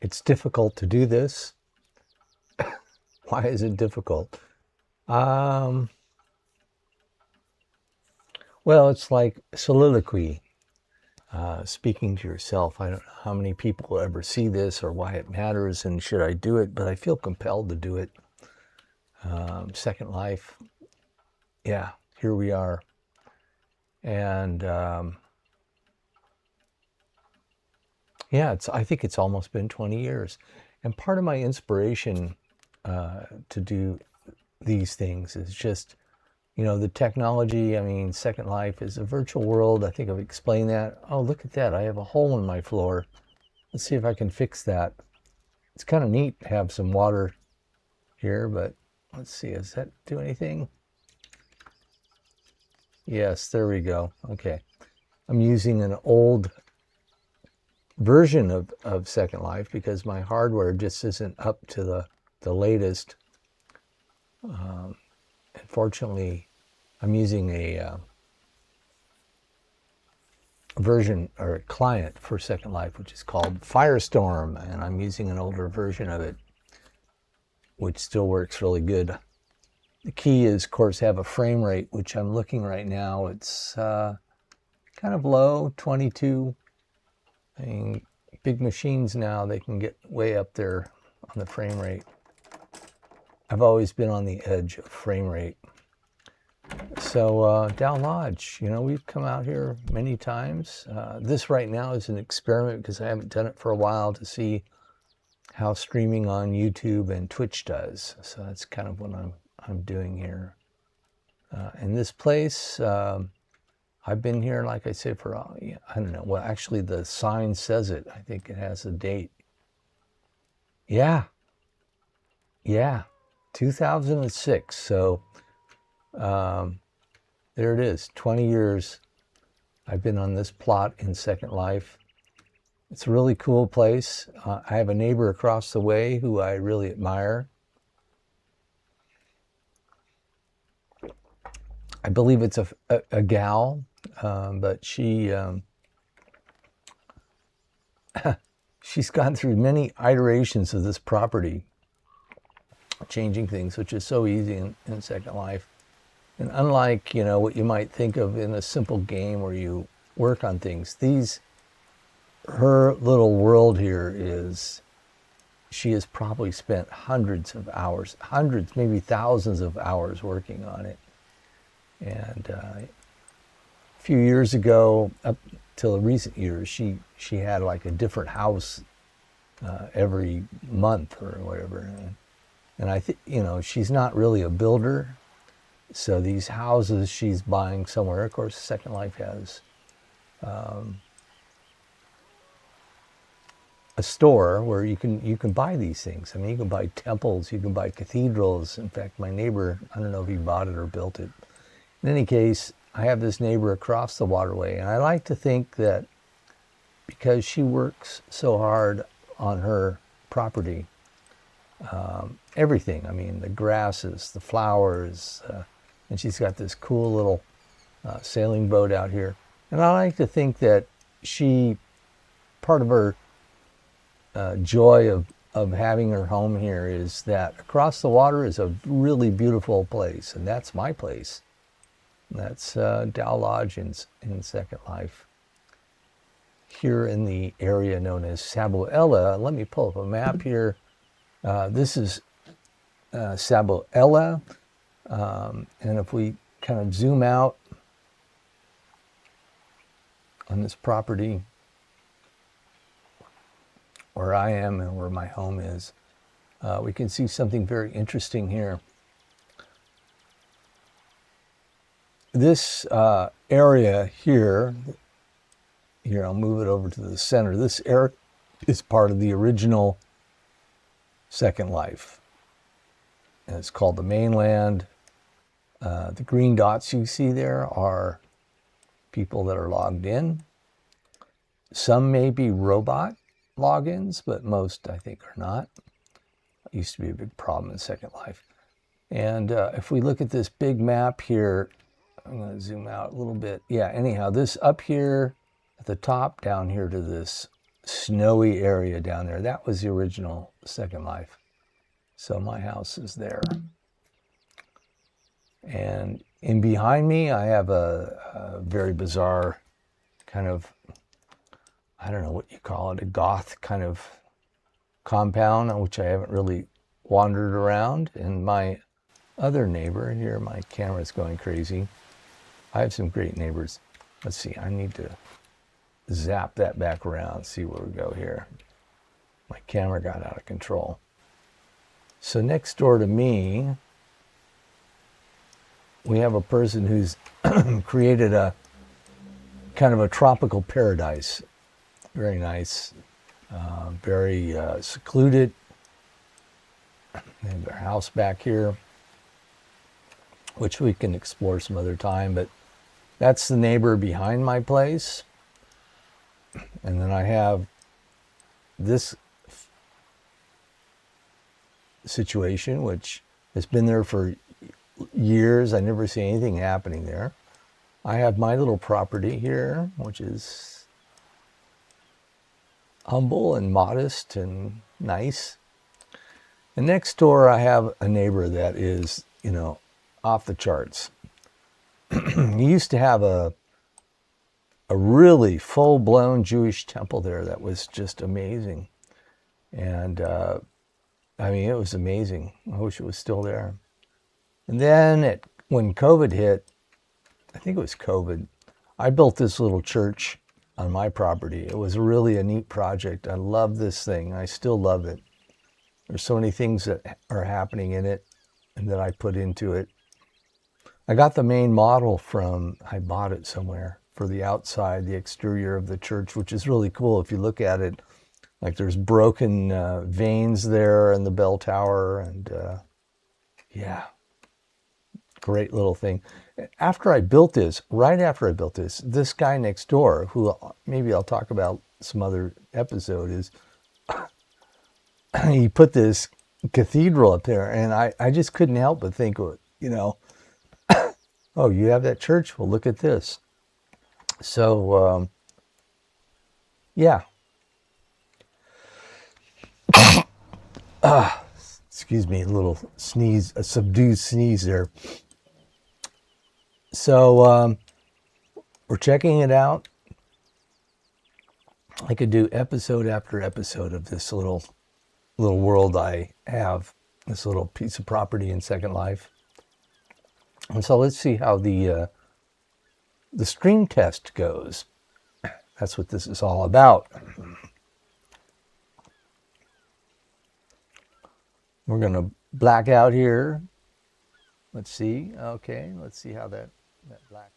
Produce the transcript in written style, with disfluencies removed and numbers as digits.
It's difficult to do this. Why is it difficult? Well, it's like soliloquy, speaking to yourself. I don't know how many people will ever see this or why it matters and should I do it, but I feel compelled to do it. Second Life, yeah, here we are. And yeah, I think it's almost been 20 years. And part of my inspiration to do these things is just, you know, the technology. I mean, Second Life is a virtual world. I think I've explained that. Oh, look at that. I have a hole in my floor. Let's see if I can fix that. It's kind of neat to have some water here, but let's see. Does that do anything? Yes, there we go. Okay. I'm using an old version of Second Life because my hardware just isn't up to the latest. Unfortunately, I'm using a version or a client for Second Life, which is called Firestorm, and I'm using an older version of it, which still works really good. The key is, of course, have a frame rate, which I'm looking right now. It's kind of low, 22. I mean, big machines now, they can get way up there on the frame rate. I've always been on the edge of frame rate. So Tao Lodge, you know, we've come out here many times. This right now is an experiment because I haven't done it for a while to see how streaming on YouTube and Twitch does. So that's kind of what I'm doing here. In this place, I've been here, like I say, for, I don't know. Well, actually, the sign says it. I think it has a date. Yeah. Yeah. 2006. So there it is. 20 years I've been on this plot in Second Life. It's a really cool place. I have a neighbor across the way who I really admire. I believe it's a gal, but she's gone through many iterations of this property, changing things, which is so easy in Second Life. And unlike, you know, what you might think of in a simple game where you work on things, her little world here is, she has probably spent hundreds of hours, hundreds, maybe thousands of hours working on it. And a few years ago, up till the recent years, she had like a different house every month or whatever. And I think, you know, she's not really a builder. So these houses she's buying somewhere, of course, Second Life has a store where you can buy these things. I mean, you can buy temples, you can buy cathedrals. In fact, my neighbor, I don't know if he bought it or built it. In any case, I have this neighbor across the waterway, and I like to think that because she works so hard on her property, everything, I mean, the grasses, the flowers, and she's got this cool little sailing boat out here. And I like to think that part of her joy of having her home here is that across the water is a really beautiful place, and that's my place. That's Tao Lodge in Second Life. Here in the area known as Sabuela, let me pull up a map here. This is Sabuela, and if we kind of zoom out on this property where I am and where my home is, we can see something very interesting here. This area here, I'll move it over to the center. This area is part of the original Second Life. And it's called the mainland. The green dots you see there are people that are logged in. Some may be robot logins, but most, I think, are not. It used to be a big problem in Second Life. And if we look at this big map here, I'm going to zoom out a little bit. Yeah, anyhow, this up here at the top down here to this snowy area down there. That was the original Second Life. So my house is there. And in behind me, I have a very bizarre kind of, I don't know what you call it, a goth kind of compound on which I haven't really wandered around. And my other neighbor here, my camera's going crazy. I have some great neighbors. Let's see, I need to zap that back around, see where we go here. My camera got out of control. So next door to me, we have a person who's created a kind of a tropical paradise. Very nice, very secluded. They have their house back here, which we can explore some other time, but that's the neighbor behind my place. And then I have this situation, which has been there for years. I never see anything happening there. I have my little property here, which is humble and modest and nice. And next door, I have a neighbor that is, you know, off the charts. He used to have a really full-blown Jewish temple there that was just amazing. And I mean, it was amazing. I wish it was still there. And then when COVID hit, I think it was COVID, I built this little church on my property. It was really a neat project. I love this thing. I still love it. There's so many things that are happening in it and that I put into it. I got the main model I bought it somewhere for the outside, the exterior of the church, which is really cool. If you look at it, like there's broken veins there in the bell tower, and yeah, great little thing. After I built this, right after I built this guy next door, who maybe I'll talk about some other episode, is he put this cathedral up there, and I just couldn't help but think, you know, oh, you have that church? Well, look at this. So, yeah. Excuse me, a little sneeze, a subdued sneeze there. So, we're checking it out. I could do episode after episode of this little world I have, this little piece of property in Second Life. And so let's see how the stream test goes. That's what this is all about. We're going to black out here. Let's see. Okay, let's see how that black.